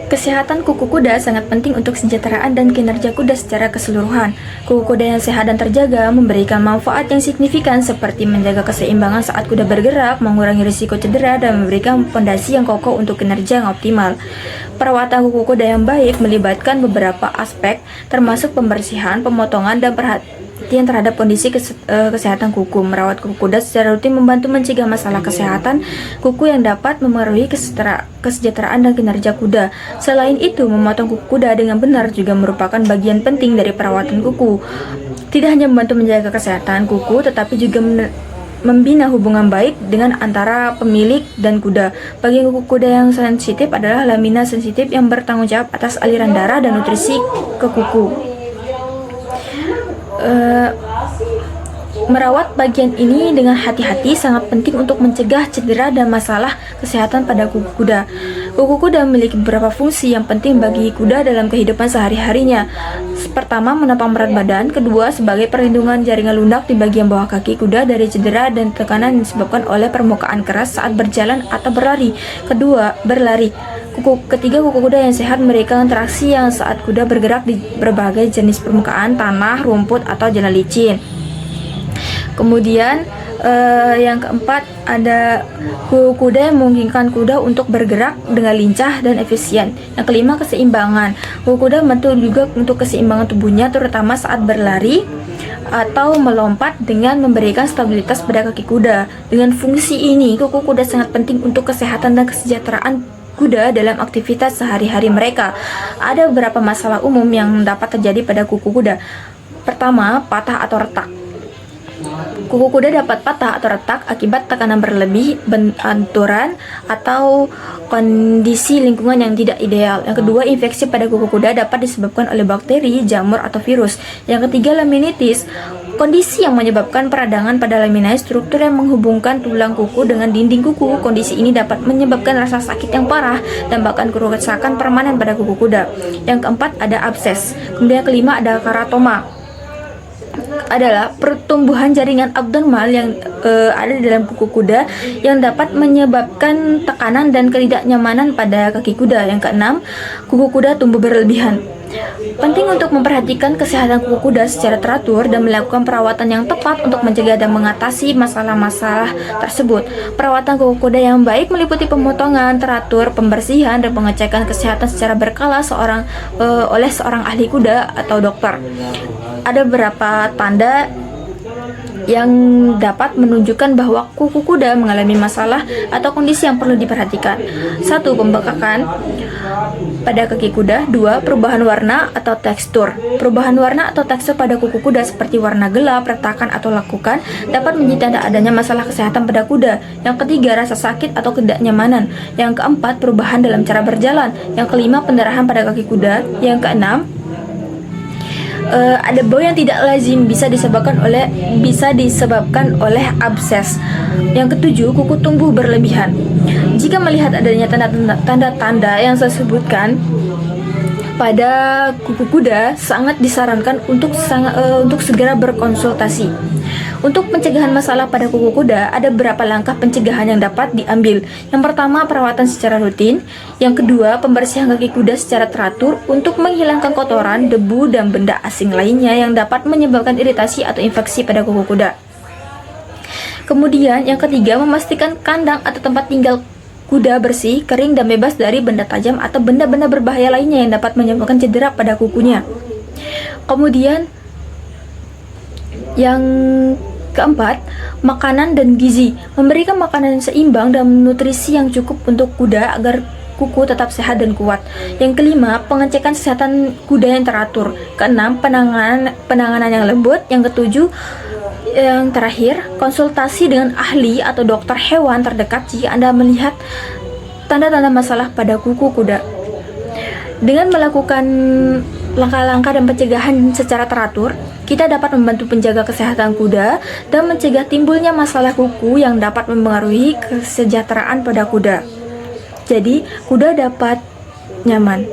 Kesehatan kuku kuda sangat penting untuk kesejahteraan dan kinerja kuda secara keseluruhan. Kuku kuda yang sehat dan terjaga memberikan manfaat yang signifikan seperti menjaga keseimbangan saat kuda bergerak, mengurangi risiko cedera, dan memberikan fondasi yang kokoh untuk kinerja yang optimal. Perawatan kuku kuda yang baik melibatkan beberapa aspek, termasuk pembersihan, pemotongan, dan perhatian terhadap kondisi kesehatan kuku. Merawat kuku kuda secara rutin membantu mencegah masalah kesehatan kuku yang dapat memengaruhi kesejahteraan dan kinerja kuda. Selain itu, memotong kuku kuda dengan benar juga merupakan bagian penting dari perawatan kuku. Tidak hanya membantu menjaga kesehatan kuku, tetapi juga membina hubungan baik dengan antara pemilik dan kuda. Bagian kuku kuda yang sensitif adalah lamina sensitif yang bertanggung jawab atas aliran darah dan nutrisi ke kuku. Merawat bagian ini dengan hati-hati sangat penting untuk mencegah cedera dan masalah kesehatan pada kuku kuda. Kuku kuda memiliki beberapa fungsi yang penting bagi kuda dalam kehidupan sehari-harinya. Pertama, menopang berat badan. Kedua, sebagai perlindungan jaringan lunak di bagian bawah kaki kuda dari cedera dan tekanan yang disebabkan oleh permukaan keras saat berjalan atau berlari. Kedua, berlari. Ketiga, kuku kuda yang sehat memberikan traksi yang saat kuda bergerak di berbagai jenis permukaan, tanah, rumput, atau jalan licin. Kemudian yang keempat, ada kuku kuda yang memungkinkan kuda untuk bergerak dengan lincah dan efisien. Yang kelima, keseimbangan. Kuku kuda membantu juga untuk keseimbangan tubuhnya, terutama saat berlari atau melompat dengan memberikan stabilitas pada kaki kuda. Dengan fungsi ini, kuku kuda sangat penting untuk kesehatan dan kesejahteraan kuda dalam aktivitas sehari-hari mereka. Ada beberapa masalah umum yang dapat terjadi pada kuku kuda. Pertama, patah atau retak. Kuku kuda dapat patah atau retak akibat tekanan berlebih, benturan, atau kondisi lingkungan yang tidak ideal. Yang kedua, infeksi pada kuku kuda dapat disebabkan oleh bakteri, jamur, atau virus. Yang ketiga, laminitis, kondisi yang menyebabkan peradangan pada lamina, struktur yang menghubungkan tulang kuku dengan dinding kuku. Kondisi ini dapat menyebabkan rasa sakit yang parah dan bahkan kerusakan permanen pada kuku kuda. Yang keempat, ada abses. Kemudian yang kelima, ada keratoma, adalah pertumbuhan jaringan abnormal yang ada di dalam kuku kuda yang dapat menyebabkan tekanan dan ketidaknyamanan pada kaki kuda. Yang keenam, kuku kuda tumbuh berlebihan. Penting untuk memperhatikan kesehatan kuku kuda secara teratur dan melakukan perawatan yang tepat untuk mencegah dan mengatasi masalah-masalah tersebut. Perawatan kuku kuda yang baik meliputi pemotongan teratur, pembersihan, dan pengecekan kesehatan secara berkala oleh seorang ahli kuda atau dokter. Ada beberapa tanda yang dapat menunjukkan bahwa kuku kuda mengalami masalah atau kondisi yang perlu diperhatikan. 1. Pembengkakan pada kaki kuda. 2. Perubahan warna atau tekstur. Perubahan warna atau tekstur pada kuku kuda seperti warna gelap, retakan, atau lekukan dapat menjadi tanda adanya masalah kesehatan pada kuda. Yang ketiga, rasa sakit atau ketidaknyamanan. Yang keempat, perubahan dalam cara berjalan. Yang kelima, pendarahan pada kaki kuda. Yang keenam, ada bau yang tidak lazim bisa disebabkan oleh abses. Yang ketujuh, kuku tumbuh berlebihan. Jika melihat adanya tanda-tanda yang saya sebutkan pada kuku kuda, sangat disarankan untuk segera berkonsultasi. Untuk pencegahan masalah pada kuku kuda, ada beberapa langkah pencegahan yang dapat diambil. Yang pertama, perawatan secara rutin. Yang kedua, pembersihan kaki kuda secara teratur untuk menghilangkan kotoran, debu, dan benda asing lainnya yang dapat menyebabkan iritasi atau infeksi pada kuku kuda. Kemudian, yang ketiga, memastikan kandang atau tempat tinggal kuda bersih, kering, dan bebas dari benda tajam atau benda-benda berbahaya lainnya yang dapat menyebabkan cedera pada kukunya. Kemudian, yang keempat, makanan dan gizi. Memberikan makanan yang seimbang dan nutrisi yang cukup untuk kuda agar kuku tetap sehat dan kuat. Yang kelima, pengecekan kesehatan kuda yang teratur. Keenam, penanganan yang lembut. Yang ketujuh, yang terakhir, konsultasi dengan ahli atau dokter hewan terdekat jika Anda melihat tanda-tanda masalah pada kuku kuda. Dengan melakukan langkah-langkah dan pencegahan secara teratur, kita dapat membantu penjaga kesehatan kuda dan mencegah timbulnya masalah kuku yang dapat mempengaruhi kesejahteraan pada kuda. Jadi, kuda dapat nyaman.